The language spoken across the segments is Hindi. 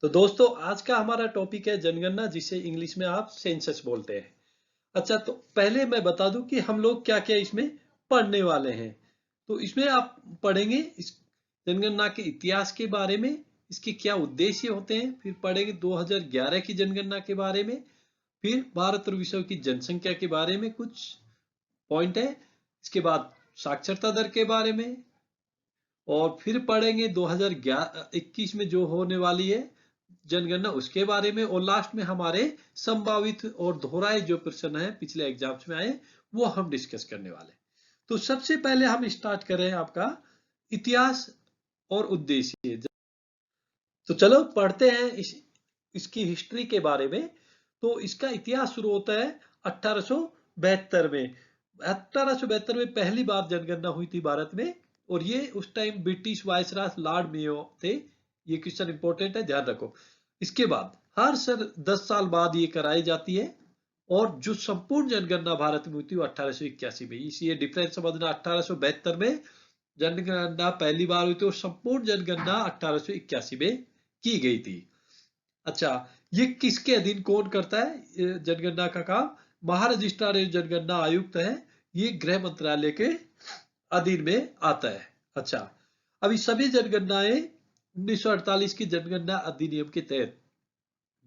तो दोस्तों आज का हमारा टॉपिक है जनगणना, जिसे इंग्लिश में आप सेंसस बोलते हैं। अच्छा, तो पहले मैं बता दूं कि हम लोग क्या क्या इसमें पढ़ने वाले हैं। तो इसमें आप पढ़ेंगे इस जनगणना के इतिहास के बारे में, इसके क्या उद्देश्य होते हैं, फिर पढ़ेंगे 2011 की जनगणना के बारे में, फिर भारत और विश्व की जनसंख्या के बारे में कुछ पॉइंट है, इसके बाद साक्षरता दर के बारे में, और फिर पढ़ेंगे 2021 में जो होने वाली है जनगणना उसके बारे में, और लास्ट में हमारे संभावित और दोहराए जो प्रश्न है पिछले एग्जाम्स में आए वो हम डिस्कस करने वाले। तो सबसे पहले हम स्टार्ट कर रहे हैं आपका इतिहास और उद्देश्य। तो चलो पढ़ते हैं इसकी हिस्ट्री के बारे में। तो इसका इतिहास शुरू होता है 1872 में। 1872 में पहली बार जनगणना हुई थी भारत में, और ये उस time British viceroy Lord Mayo थे। ये क्वेश्चन इंपॉर्टेंट है, ध्यान रखो। इसके बाद हर 10 साल बाद ये कराई जाती है, और जो संपूर्ण जनगणना भारत में हुई थी वो 1881 में। इसी डिफरेंस समझना, 1872 में जनगणना पहली बार हुई थी और संपूर्ण जनगणना 1881 में की गई थी। अच्छा, ये किसके अधीन कौन करता है जनगणना का काम? महारजिस्ट्रार जनगणना आयुक्त है, ये गृह मंत्रालय के अधीन में आता है। अच्छा, अभी सभी जनगणनाएं 1948 की जनगणना अधिनियम के तहत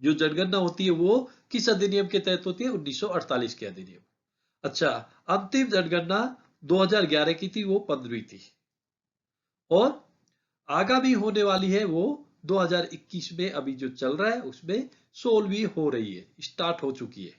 जो जनगणना होती है वो किस अधिनियम के तहत होती है? 1948 के अधिनियम। अच्छा, अंतिम जनगणना 2011 की थी, वो 15वीं थी, और आगामी होने वाली है वो 2021 में, अभी जो चल रहा है उसमें 16वीं हो रही है, स्टार्ट हो चुकी है।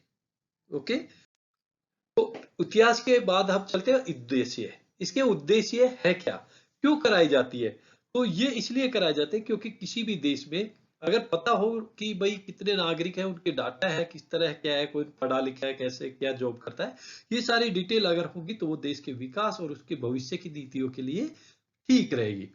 ओके, तो इतिहास के बाद हम चलते हैं उद्देश्य। इसके उद्देश्य है क्या, क्यों कराई जाती है? तो ये इसलिए कराए जाते हैं क्योंकि किसी भी देश में अगर पता हो कि भाई कितने नागरिक हैं, उनके डाटा है, किस तरह क्या है, कोई पढ़ा लिखा है, कैसे क्या जॉब करता है, ये सारी डिटेल अगर होगी तो वो देश के विकास और उसके भविष्य की नीतियों के लिए ठीक रहेगी।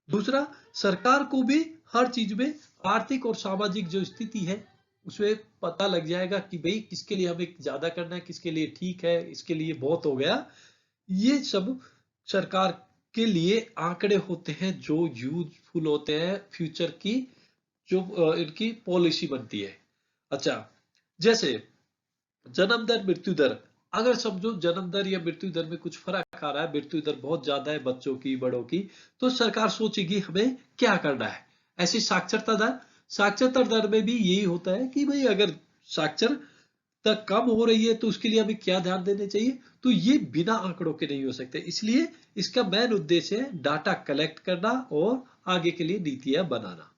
दूसरा, सरकार को भी हर चीज में आर्थिक और सामाजिक जो स्थिति है उसमें पता लग जाएगा कि भाई किसके लिए हमें ज्यादा करना है, किसके लिए ठीक है, इसके लिए बहुत हो गया। ये सब सरकार के लिए आंकड़े होते हैं जो यूजफुल होते हैं फ्यूचर की, जो इनकी पॉलिसी बनती है। अच्छा, जैसे जन्म दर, मृत्यु दर। अगर समझो जन्म दर या मृत्यु दर में कुछ फर्क आ रहा है, मृत्यु दर बहुत ज्यादा है बच्चों की, बड़ों की, तो सरकार सोचेगी हमें क्या करना है। ऐसी साक्षरता दर, साक्षरता दर में भी यही होता है कि भाई अगर साक्षरता कम हो रही है तो उसके लिए हमें क्या ध्यान देने चाहिए। तो ये बिना आंकड़ों के नहीं हो सकते, इसलिए इसका मेन उद्देश्य है डाटा कलेक्ट करना और आगे के लिए नीतियां बनाना।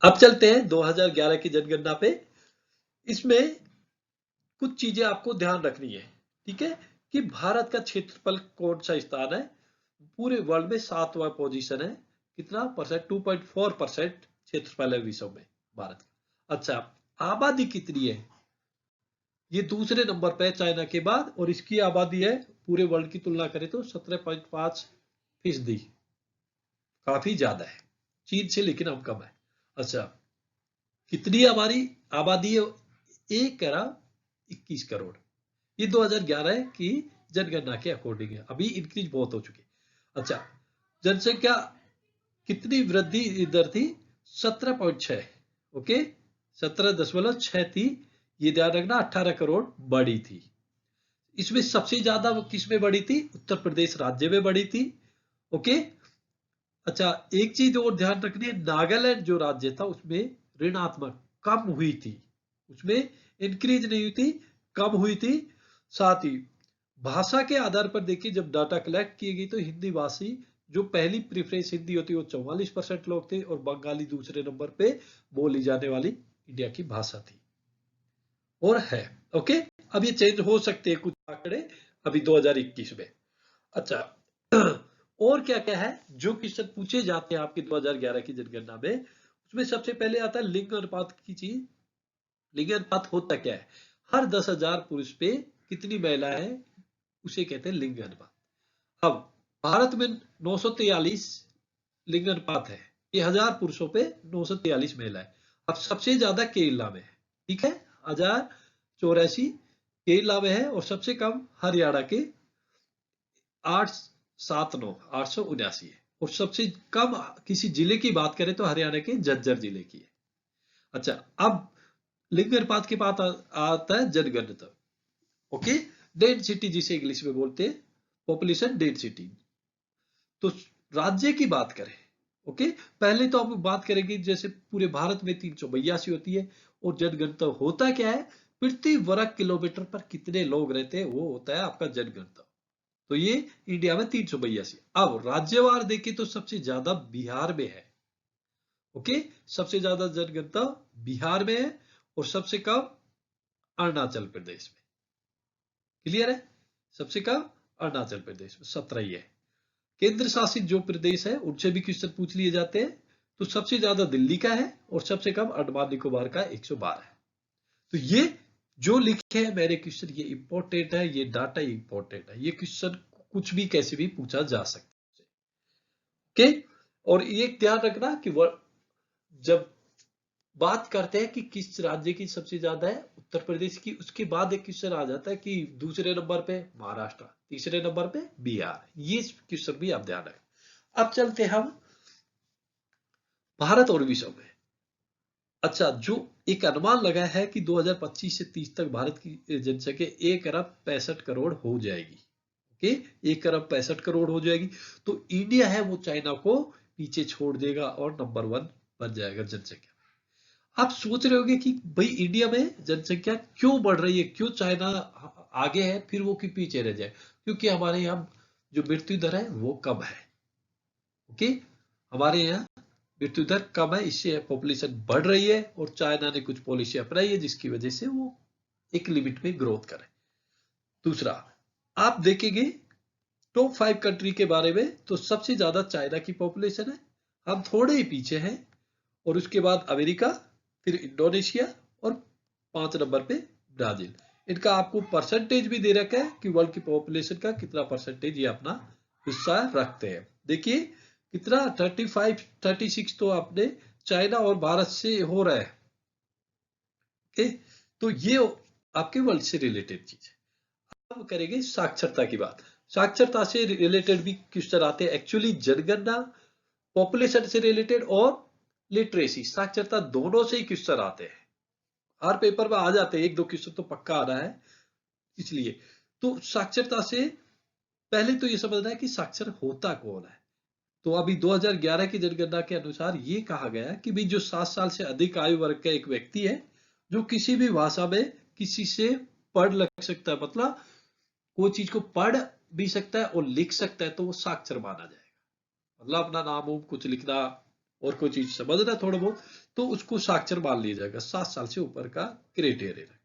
अब चलते हैं 2011 की जनगणना पे। इसमें कुछ चीजें आपको ध्यान रखनी है, ठीक है, कि भारत का क्षेत्रफल कौन सा स्थान है? पूरे वर्ल्ड में 7वां पोजीशन है। कितना परसेंट? 2.4% क्षेत्रफल है विश्व में भारत का। अच्छा, आबादी कितनी है? ये दूसरे नंबर पे है चाइना के बाद, और इसकी आबादी है पूरे वर्ल्ड की तुलना करें तो 17.5%। काफी ज्यादा है चीन से, लेकिन अब कम है। अच्छा, कितनी हमारी आबादी है? 1,21,00,00,000। ये 2011 की जनगणना के अकॉर्डिंग है, अभी इंक्रीज बहुत हो चुकी है। अच्छा, जनसंख्या कितनी वृद्धि दर थी? 17.6। ओके, 17.6 थी, ये ध्यान रखना। 18 करोड़ बढ़ी थी। इसमें सबसे ज्यादा किस में बढ़ी थी? उत्तर प्रदेश राज्य में बढ़ी थी। ओके, अच्छा, एक चीज और ध्यान रखनी है, नागालैंड जो राज्य था उसमें ऋणात्मक कम हुई थी, उसमें इंक्रीज नहीं हुई थी, कम हुई थी। साथ ही भाषा के आधार पर देखिए, जब डाटा कलेक्ट की गई तो हिंदी भाषी जो पहली प्रेफरेंस हिंदी होती है वो 44% लोग थे, और बंगाली दूसरे नंबर पे बोली जाने वाली इंडिया की भाषा थी और है। ओके, अब ये चेंज हो सकते हैं कुछ आंकड़े अभी 2021 में। अच्छा, और क्या क्या है जो क्वेश्चन पूछे जाते हैं आपके 2011 की जनगणना में? उसमें सबसे पहले आता है लिंग अनुपात की चीज। लिंग अनुपात होता क्या है? हर 10,000 पुरुष पे कितनी महिला है, उसे कहते हैं लिंग अनुपात। अब भारत में 943 लिंग अनुपात है, ये 1000 पुरुषों पे 943 महिलाएं। अब सबसे ज्यादा केरला में है, ठीक है, 1084 केरला में है, और सबसे कम हरियाणा के 879 है। और सबसे कम किसी जिले की बात करें तो हरियाणा के झज्जर जिले की है। अच्छा, अब लिंग अनुपात के बाद आता है जनगणना। ओके, डेंसिटी जिसे इंग्लिश में बोलते हैं, पॉपुलेशन डेंसिटी। तो राज्य की बात करें, ओके, पहले तो आप बात करेंगे जैसे पूरे भारत में 382 होती है, और जनगणना होता क्या है, प्रति वर्ग किलोमीटर पर कितने लोग रहते हैं वो होता है आपका जनगणना। तो ये इंडिया में 382। अब राज्यवार देखें तो सबसे ज्यादा बिहार में है। ओके, सबसे ज्यादा जनगणना बिहार में है और सबसे कम अरुणाचल प्रदेश में। क्लियर है? सबसे कम अरुणाचल प्रदेश में 17 ही है। केंद्र शासित जो प्रदेश है उनसे भी क्वेश्चन पूछ लिए जाते हैं। तो सबसे ज्यादा दिल्ली का है और सबसे कम अंडमान निकोबार का 112 है। तो ये जो लिखे हैं मेरे क्वेश्चन, ये इंपॉर्टेंट है, ये डाटा इंपॉर्टेंट है, ये क्वेश्चन कुछ भी कैसे भी पूछा जा सकता है। ओके, और ये ध्यान रखना कि जब बात करते हैं कि किस राज्य की सबसे ज्यादा है, उत्तर प्रदेश की, उसके बाद एक क्वेश्चन आ जाता है कि दूसरे नंबर पे महाराष्ट्र, तीसरे नंबर पे बिहार। ये क्वेश्चन भी आप ध्यान रखें। अब चलते हम भारत और विश्व में। अच्छा, जो एक अनुमान लगा है कि 2025 से 30 तक भारत की जनसंख्या 1 अरब 65 करोड़ हो जाएगी। ओके, 1 अरब 65 करोड़ हो जाएगी। तो इंडिया है वो चाइना को पीछे छोड़ देगा और नंबर 1 बन जाएगा जनसंख्या। आप सोच रहे होंगे कि भाई इंडिया में जनसंख्या क्यों बढ़ रही है, क्यों चाइना आगे है फिर वो क्यों पीछे रह जाए? क्योंकि हमारे यहाँ जो मृत्यु दर है वो कम है। ओके, हमारे यहाँ मृत्यु दर कम है, इससे पॉपुलेशन बढ़ रही है और चाइना ने कुछ पॉलिसी अपनाई है जिसकी वजह से वो एक लिमिट में ग्रोथ करे। दूसरा, आप देखेंगे टॉप 5 कंट्री के बारे में तो सबसे ज्यादा चाइना की पॉपुलेशन है, हम थोड़े ही पीछे हैं, और उसके बाद अमेरिका, फिर इंडोनेशिया और 5 नंबर पे ब्राजील। इनका आपको परसेंटेज भी दे रखा है कि वर्ल्ड की पॉपुलेशन का कितना परसेंटेज ये अपना हिस्सा रखते हैं। देखिए कितना 35 36 तो आपने चाइना और भारत से हो रहा है। ओके, तो ये आपके वर्ल्ड से रिलेटेड चीज है। अब करेंगे साक्षरता की बात। साक्षरता से रिलेटेड भी क्वेश्चन आते हैं। एक्चुअली जनगणना पॉपुलेशन से रिलेटेड और लिटरेसी साक्षरता दोनों से ही क्वेश्चन आते हैं, हर पेपर में आ जाते हैं, 1-2 क्वेश्चन तो पक्का आ रहा है। इसलिए तो साक्षरता से पहले तो ये समझना है कि साक्षर होता कौन है। तो अभी 2011 की जनगणना के अनुसार ये कहा गया कि भाई जो 7 साल से अधिक आयु वर्ग का एक व्यक्ति है जो किसी भी भाषा में किसी से पढ़ लग सकता है, मतलब कोई चीज को पढ़ भी सकता है और लिख सकता है, तो वो साक्षर माना जाएगा। मतलब अपना नाम हो कुछ लिखना और कोई चीज समझना थोड़ा बहुत, तो उसको साक्षर मान लिया जाएगा। 7 साल से ऊपर का क्राइटेरिया रखता है।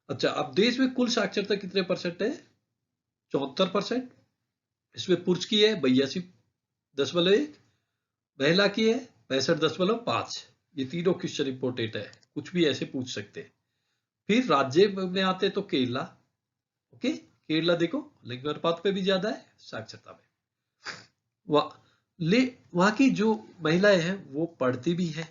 अच्छा, अब देश में कुल साक्षरता कितने परसेंट है? 74%। इसमें पुरुष की है 82.1, महिला की है 65.5। ये तीनों क्वेश्चन इंपोर्टेंट है, कुछ भी ऐसे पूछ सकते हैं। फिर राज्य में आते तो केरला। ओके, केरला देखो लिंग अनुपात पे भी ज्यादा है साक्षरता में। वहां की जो महिलाएं हैं वो पढ़ती भी है,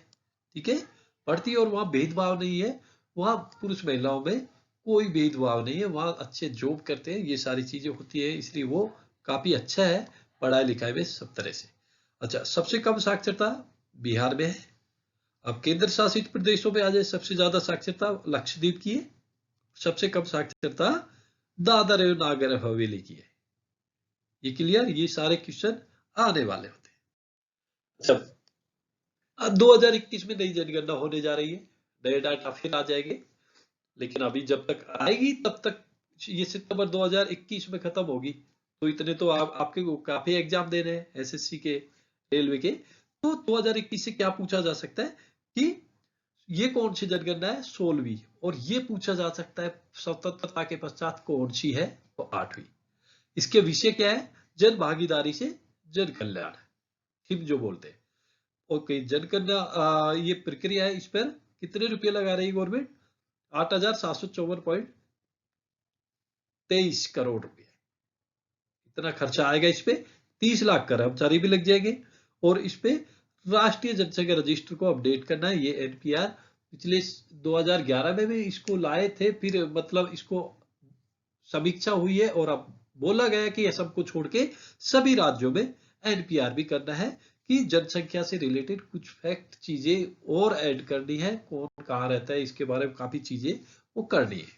ठीक है, पढ़ती है, और वहां भेदभाव नहीं है। वहां पुरुष महिलाओं में कोई भेदभाव नहीं है, वहां अच्छे जॉब करते हैं, ये सारी चीजें होती है, इसलिए वो काफी अच्छा है पढ़ाई लिखाई में सब तरह से। अच्छा, सबसे कम साक्षरता बिहार में है। अब केंद्र शासित प्रदेशों में आ जाए, सबसे ज्यादा साक्षरता लक्षद्वीप की है, सबसे कम साक्षरता दादर एवं नागर हवेली की है। ये क्लियर? ये सारे क्वेश्चन आने वाले होते हैं। अच्छा, अब 2021 में नई जनगणना होने जा रही है, नए डाटा फिर आ जाएंगे, लेकिन अभी जब तक आएगी तब तक ये सितंबर 2021 में खत्म होगी। तो इतने तो आपके काफी एग्जाम देने हैं एसएससी के, रेलवे के। तो 2021 से क्या पूछा जा सकता है कि ये कौन सी जनगणना है? 16वीं। और ये पूछा जा सकता है स्वतंत्रता के पश्चात कौन सी है? तो 8वीं। इसके विषय क्या है? जन भागीदारी से जन कल्याण, थिम जो बोलते हैं। ओके, जनगणना ये प्रक्रिया है, इस पर कितने रुपए लगा रही है गवर्नमेंट? 8,754.23 करोड़ रुपए। इतना खर्चा आएगा इस पे। 30 लाख कर्मचारी भी लग जाएंगे, और इस पे राष्ट्रीय जनसंख्या रजिस्टर को अपडेट करना है। ये एनपीआर पिछले 2011 में भी इसको लाए थे, फिर मतलब इसको समीक्षा हुई है और अब बोला गया कि ये सबको छोड़ के सभी राज्यों में एनपीआर भी करना है कि जनसंख्या से रिलेटेड कुछ फैक्ट चीजें और ऐड करनी है, कौन कहाँ रहता है इसके बारे में काफी चीजें वो करनी है।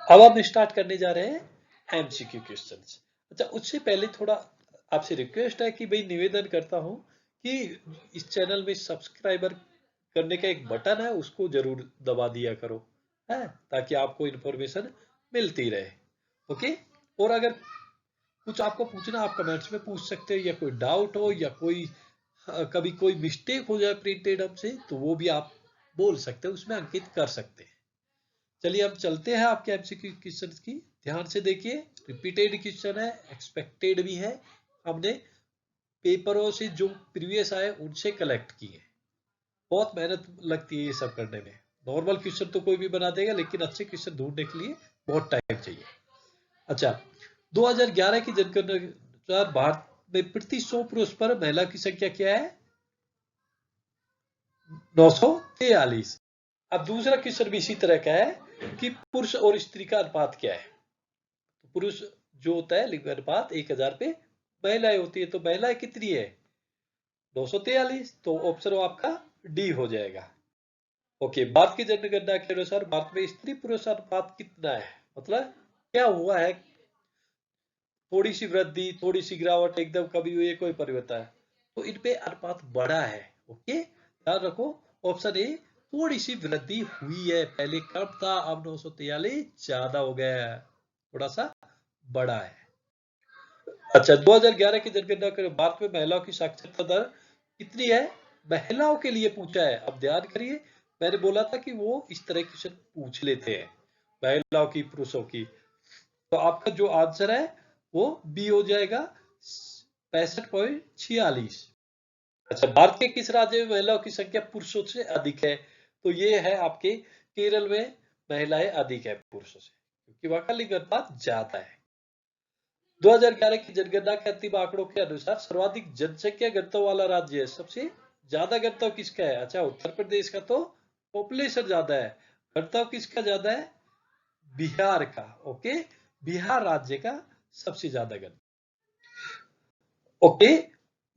अब हम स्टार्ट करने जा रहे हैं एमसीक्यू क्वेश्चंस। अच्छा, उससे पहले थोड़ा आपसे रिक्वेस्ट है कि भाई निवेदन करता हूं कि इस चैनल में सब्सक्राइबर करने का एक बटन है, उसको जरूर दबा दिया करो, है, ताकि आपको इन्फॉर्मेशन मिलती रहे। ओके, और अगर कुछ आपको पूछना आप कमेंट्स में पूछ सकते हैं, या कोई डाउट हो या कोई कभी कोई मिस्टेक हो जाए प्रिंटेड हमसे तो वो भी आप बोल सकते हैं, उसमें अंकित कर सकते हैं। चलिए अब चलते हैं आपके एमसीक्यू क्वेश्चन की। ध्यान से देखिए, रिपीटेड क्वेश्चन है, एक्सपेक्टेड भी है, हमने पेपरों से जो प्रीवियस आए उनसे कलेक्ट किए। बहुत मेहनत लगती है ये सब करने में। नॉर्मल क्वेश्चन तो कोई भी बना देगा, लेकिन अच्छे क्वेश्चन ढूंढने के लिए बहुत टाइम चाहिए। अच्छा, 2011 की जनगणना के अनुसार भारत में प्रति 100 पुरुष पर महिला की संख्या क्या है? 943। अब दूसरा क्वेश्चन भी इसी तरह का है कि पुरुष और स्त्री का अनुपात क्या है? तो पुरुष जो होता है लिंग अनुपात 1000 पे महिलाएं होती है, तो महिलाएं कितनी है? 943। तो ऑप्शन आपका डी हो जाएगा। ओके, भारत की जनगणना के अनुसार भारत में स्त्री पुरुष अनुपात कितना है? मतलब क्या हुआ है? थोड़ी सी वृद्धि, थोड़ी सी गिरावट, एकदम कभी हुई, कोई परिवर्तन है? तो इन पे अनुपात बढ़ा है। ओके, याद रखो, ऑप्शन ए थोड़ी सी वृद्धि हुई है, पहले कम था, अब 943 ज्यादा हो गया है, थोड़ा सा बड़ा है। अच्छा, 2011 की जनगणना के भारत में महिलाओं की साक्षरता दर कितनी है? महिलाओं के लिए पूछा है। अब ध्यान करिए, मैंने बोला था कि वो इस तरह क्वेश्चन पूछ लेते हैं, महिलाओं की पुरुषों की। तो आपका जो आंसर है वो बी हो जाएगा, 65.46। अच्छा, भारत के किस राज्य में महिलाओं की संख्या पुरुषों से अधिक है? तो ये है आपके केरल में महिलाएं अधिक है पुरुषों से, क्योंकि वहां का लिंग अनुपात ज्यादा है। 2011 की जनगणना के अंतिम आंकड़ों के अनुसार सर्वाधिक जनसंख्या घनत्व वाला राज्य है, सबसे ज्यादा घनत्व किसका है? अच्छा, उत्तर प्रदेश का तो पॉपुलेशन ज्यादा है, घनत्व किसका ज्यादा है? बिहार का। ओके, बिहार राज्य का सबसे ज्यादा घनत्व। ओके,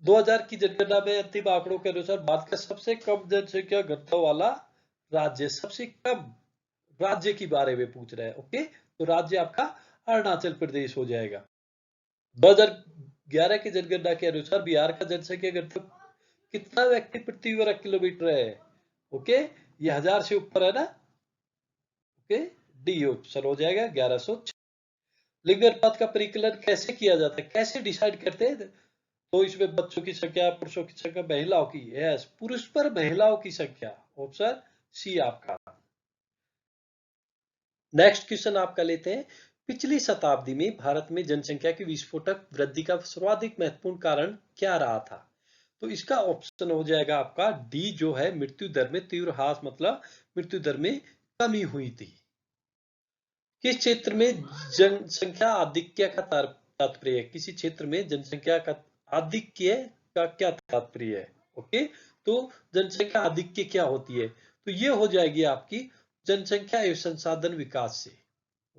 2000 की जनगणना में अंतिम आंकड़ों के अनुसार भारत का सबसे कम जनसंख्या घनत्व वाला राज्य, सबसे कम राज्य के बारे में पूछ रहे हैं। ओके, तो राज्य आपका अरुणाचल प्रदेश हो जाएगा। 2011 की जनगणना के अनुसार बिहार का जनसंख्या घनत्व कितना व्यक्ति प्रति वर्ग किलोमीटर है? ओके, ये 1000 से ऊपर है ना। ओके, डी ऑप्शन हो जाएगा 1106। लिंग अनुपात का परिकलन कैसे किया जाता है, कैसे डिसाइड करते हैं? तो इसमें बच्चों की संख्या, पुरुषों की संख्या, महिलाओं की, यस, पुरुष पर महिलाओं की संख्या, ऑप्शन सी आपका। नेक्स्ट क्वेश्चन आपका लेते हैं, पिछली शताब्दी में भारत में जनसंख्या की विस्फोटक वृद्धि का सर्वाधिक महत्वपूर्ण कारण क्या रहा था? तो इसका ऑप्शन हो जाएगा आपका डी, जो है मृत्यु दर में तीव्र ह्रास, मतलब मृत्यु दर में कमी हुई थी। किस क्षेत्र में जनसंख्या आधिक्य का तात्पर्य है? किसी क्षेत्र में जनसंख्या का आधिक्य का क्या तात्पर्य है? ओके, तो जनसंख्या आधिक्य क्या होती है? तो ये हो जाएगी आपकी जनसंख्या एवं संसाधन विकास से।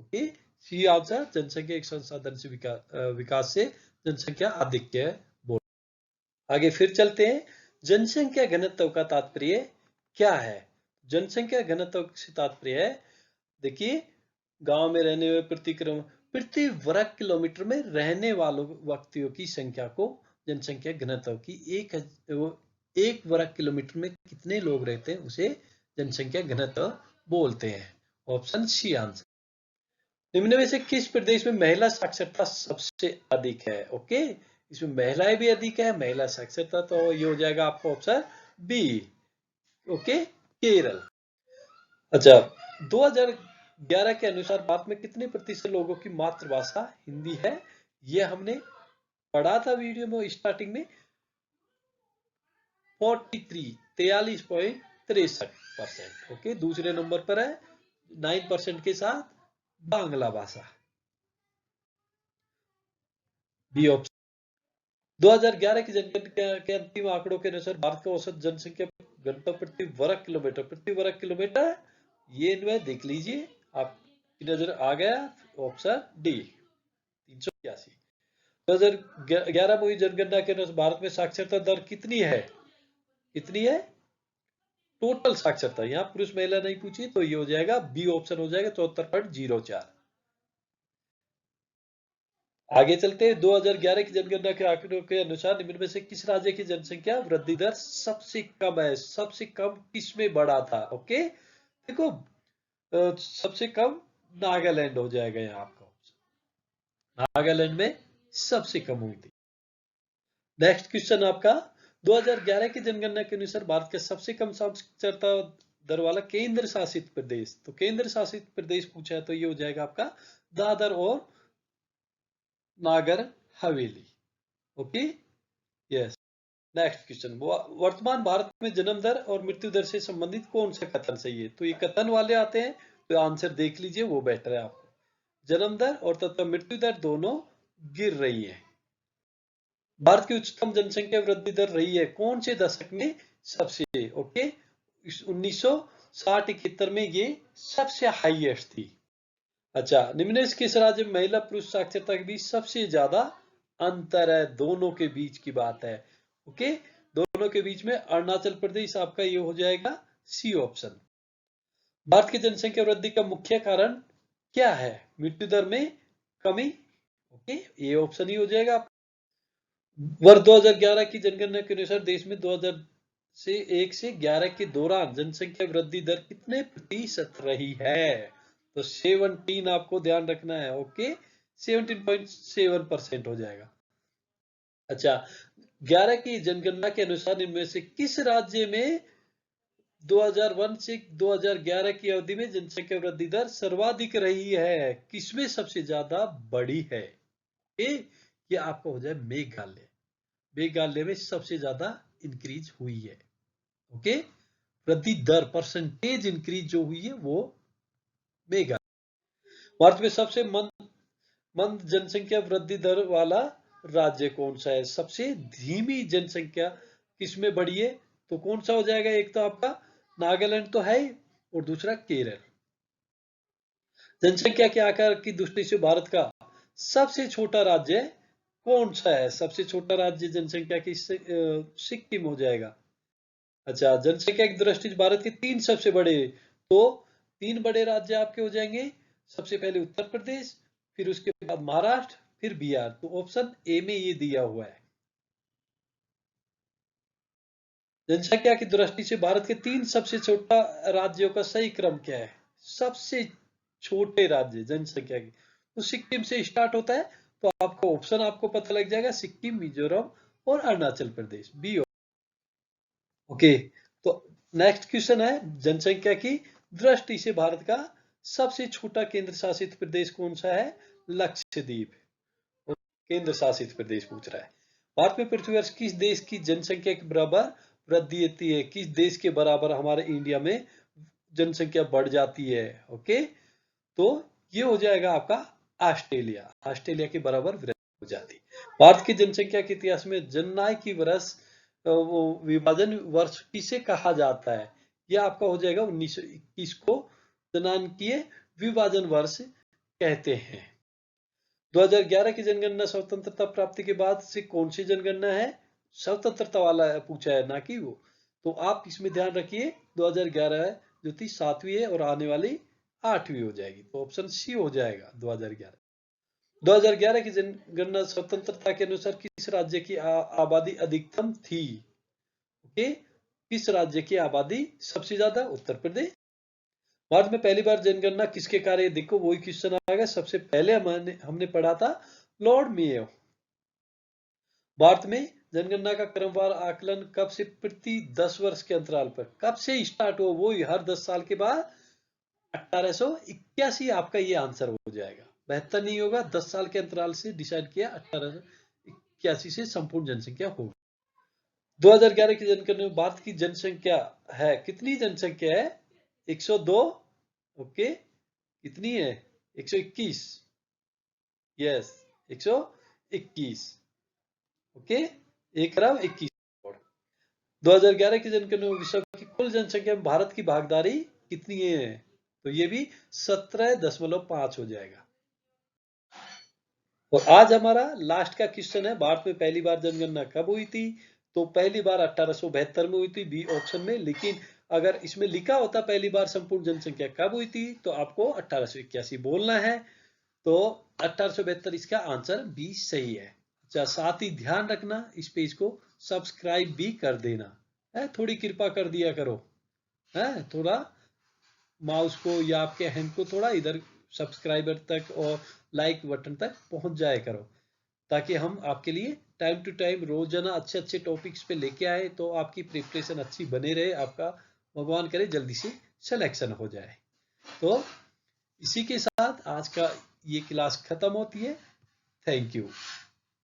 ओके, सी आंसर, जनसंख्या एक संसाधन से विकास से जनसंख्या आधिक्य बोल। आगे फिर चलते हैं, जनसंख्या घनत्व का तात्पर्य क्या है? जनसंख्या घनत्व से तात्पर्य है, देखिए, गांव में रहने वाले प्रति वर्ग किलोमीटर में रहने वालों व्यक्तियों की संख्या को जनसंख्या घनत्व की एक वर्ग किलोमीटर में कितने लोग रहते हैं उसे जनसंख्या घनत्व बोलते हैं। Option C answer. निम्न में से किस प्रदेश में महिला साक्षरता सबसे अधिक है? ओके, इसमें महिलाएं भी अधिक है, महिला साक्षरता, तो ये हो जाएगा आपका ऑप्शन बी। ओके, केरल। अच्छा, 2011 के अनुसार भारत में कितने प्रतिशत लोगों की मातृभाषा हिंदी है? ये हमने पढ़ा था वीडियो में स्टार्टिंग में, 43.63%। ओके, दूसरे नंबर पर है 9% के साथ बांग्ला भाषा, बी ऑप्शन। 2011 की जनगणना के अंतिम आंकड़ों के अनुसार भारत का औसत जनसंख्या घनत्व प्रति वर्ग किलोमीटर, ये इनमें देख लीजिए, आपकी नजर आ गया, ऑप्शन डी। 381। 2011 में हुई जनगणना के अनुसार भारत में साक्षरता दर कितनी है? कितनी है टोटल साक्षरता? यहाँ पुरुष महिला नहीं पूछी, तो ये हो जाएगा बी ऑप्शन हो जाएगा 74.04। आगे चलते हैं। 2011 की जनगणना के आंकड़ों के अनुसार निम्न में से किस राज्य की जनसंख्या वृद्धि दर सबसे कम है? सबसे कम किसमें बढ़ा था? ओके, देखो सबसे कम नागालैंड हो जाएगा यहाँ आपका ऑप्शन। नागालैंड में सबसे कम हुई थी। नेक्स्ट क्वेश्चन आपका 2011 की जनगणना के अनुसार भारत का सबसे कम साक्षरता दर वाला केंद्र शासित प्रदेश, तो केंद्र शासित प्रदेश पूछा है तो ये हो जाएगा आपका दादर और Nagar Haveli. Okay, yes. Next question, वर्तमान भारत में जन्म दर और मृत्यु दर से संबंधित कौन सा कथन सही है? तो ये कथन वाले आते हैं, तो आंसर देख लीजिए, वो बेटर है आपको। जन्म दर और तथा मृत्यु दर दोनों गिर रही है। भारत की उच्चतम जनसंख्या वृद्धि दर रही है कौन से दशक में? सबसे ओके 1960-71 में ये सबसे हाईएस्ट थी। अच्छा, निम्न से किस राज्य में महिला पुरुष साक्षरता के बीच सबसे ज्यादा अंतर है? दोनों के बीच की बात है। ओके, दोनों के बीच में अरुणाचल प्रदेश आपका ये हो जाएगा सी ऑप्शन। भारत की जनसंख्या वृद्धि का मुख्य कारण क्या है? मृत्यु दर में कमी। ओके, ये ऑप्शन ही हो जाएगा। वर्ष 2011 की जनगणना के अनुसार देश में 2001 से 11 के दौरान जनसंख्या वृद्धि दर कितने प्रतिशत रही है? तो 17 आपको ध्यान रखना है। ओके, 17.7% हो जाएगा। अच्छा, 11 की जनगणना के अनुसार इनमें से किस राज्य में 2001 से 2011 की अवधि में जनसंख्या वृद्धि दर सर्वाधिक रही है? किसमें सबसे ज्यादा बढ़ी है? ये आपको हो जाए मेघालय। मेघालय में सबसे ज्यादा इंक्रीज हुई है। ओके, वृद्धि दर परसेंटेज इंक्रीज जो हुई है वो मेघालय। भारत में सबसे मंद जनसंख्या वृद्धि दर वाला राज्य कौन सा है? सबसे धीमी जनसंख्या किसमें बढ़ी है? तो कौन सा हो जाएगा? एक तो आपका नागालैंड तो है और दूसरा केरल। जनसंख्या के आकार की दृष्टि से भारत का सबसे छोटा राज्य कौन सा है? सबसे छोटा राज्य जनसंख्या की सिक्किम हो जाएगा। अच्छा, जनसंख्या की दृष्टि से भारत के 3 सबसे बड़े, तो 3 बड़े राज्य आपके हो जाएंगे। सबसे पहले उत्तर प्रदेश, फिर उसके बाद महाराष्ट्र, फिर बिहार। तो ऑप्शन ए में ये दिया हुआ है। जनसंख्या की दृष्टि से भारत के 3 सबसे छोटा राज्यों का सही क्रम क्या है? सबसे छोटे राज्य जनसंख्या की, तो सिक्किम से स्टार्ट होता है, तो आपको ऑप्शन आपको पता लग जाएगा, सिक्किम, मिजोरम और अरुणाचल प्रदेश, बी। ओके, तो नेक्स्ट क्वेश्चन है, जनसंख्या की दृष्टि से भारत का सबसे छोटा केंद्र शासित प्रदेश कौन सा है? लक्षद्वीप। केंद्र शासित प्रदेश पूछ रहा है। भारत में पृथ्वी पर किस देश की जनसंख्या के बराबर वृद्धि होती है? किस देश के बराबर हमारे इंडिया में जनसंख्या बढ़ जाती है? ओके, तो ये हो जाएगा आपका ऑस्ट्रेलिया। ऑस्ट्रेलिया के बराबर वृद्धि हो जाती है। भारत की जनसंख्या के इतिहास में जननायकी वर्ष वो विभाजन वर्ष किसे कहा जाता है? यह आपका हो जाएगा 1921 को जनांकीय विभाजन वर्ष कहते हैं। 2011 की जनगणना स्वतंत्रता प्राप्ति के बाद से कौन सी जनगणना है? स्वतंत्रता वाला पूछा है ना कि वो, तो आप इसमें ध्यान रखिए 2011 जो थी 7वीं है और आने वाली 8वीं हो जाएगी, तो ऑप्शन सी हो जाएगा 2011। 2011 की जनगणना स्वतंत्रता के अनुसार किस राज्य की आबादी अधिकतम थी? ओके, किस राज्य की आबादी सबसे ज्यादा? उत्तर प्रदेश। भारत में पहली बार जनगणना किसके कार्य? देखो वही क्वेश्चन आएगा। सबसे पहले हमने पढ़ा था लॉर्ड मेयो। भारत में जनगणना का क्रमवार आकलन कब से प्रति 10 वर्ष के अंतराल पर कब से स्टार्ट हुआ? वो हर 10 साल के बाद 1881 आपका ये आंसर हो जाएगा। 72 नहीं होगा, 10 साल के अंतराल से डिसाइड किया, 1881 से संपूर्ण जनसंख्या होगी। 2011 की जनगणना में भारत की जनसंख्या है, कितनी जनसंख्या है? 102। ओके, कितनी है? 121। यस, 121। ओके, 1,21,00,000। 2011 की जनगणना में विश्व की कुल जनसंख्या में भारत की भागीदारी कितनी है? तो ये भी 17.5 हो जाएगा। और आज हमारा लास्ट का क्वेश्चन है, भारत में पहली बार जनगणना कब हुई थी? तो पहली बार 1872 में हुई थी, बी ऑप्शन में। लेकिन अगर इसमें लिखा होता पहली बार संपूर्ण जनसंख्या कब हुई थी, तो आपको 1881 बोलना है। तो 1872 इसका आंसर बी सही है। अच्छा, साथ ही ध्यान रखना इस पेज को सब्सक्राइब भी कर देना है, थोड़ी कृपा कर दिया करो है, थोड़ा माउस को या आपके हैंड को थोड़ा इधर सब्सक्राइबर तक और लाइक बटन तक पहुंच जाया करो, ताकि हम आपके लिए टाइम टू टाइम रोजाना अच्छे अच्छे टॉपिक्स पे लेके आए, तो आपकी प्रिपरेशन अच्छी बने रहे, आपका भगवान करे जल्दी से सिलेक्शन हो जाए। तो इसी के साथ आज का ये क्लास खत्म होती है। Thank you.